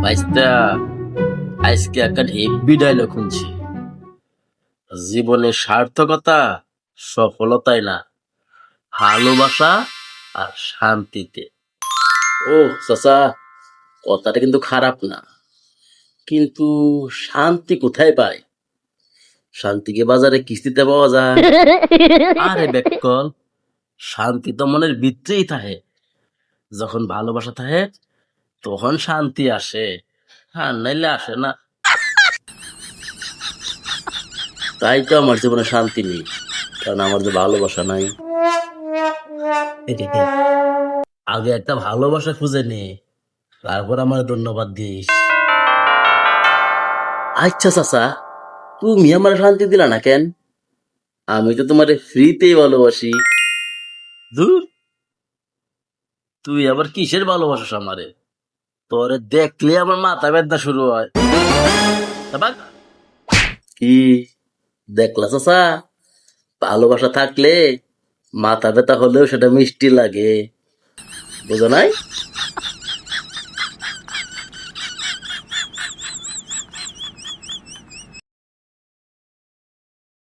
বাইস্তা আজকে একটা heavy dialogue শুনছি। জীবনের সার্থকতা সফলতায় না, ভালোবাসা আর শান্তিতে। ও চাচা, কথাটা কিন্তু খারাপ না, কিন্তু শান্তি কোথায় পায়? শান্তিকে বাজারে কিস্তিতে পাওয়া যায়? আরে বেককল, শান্তি তো মনের ভিতরেই থাকে। যখন ভালোবাসা থাকে তখন শান্তি আসে, আর নাইলে আসে না। তাই তো আমার জীবনে শান্তি নেই, কারণ আমার যে ভালোবাসা নাই। আগে একটা ভালোবাসা খুঁজে নে, তারপর আমার ধন্যবাদ দিস। আচ্ছা চাচা, তুমি আমার শান্তি দিলা না কেন? আমি তো তোমারে ফ্রিতেই ভালোবাসি। ধুর, তুই আবার কিসের ভালোবাসা আমারে? তোরে দেখলে আমার মাথা ব্যথা শুরু হয়। তা বাক। কি দেখলা চাচা, ভালোবাসা থাকলে মাথা ব্যথা হলেও সেটা মিষ্টি লাগে, বুঝো নাই?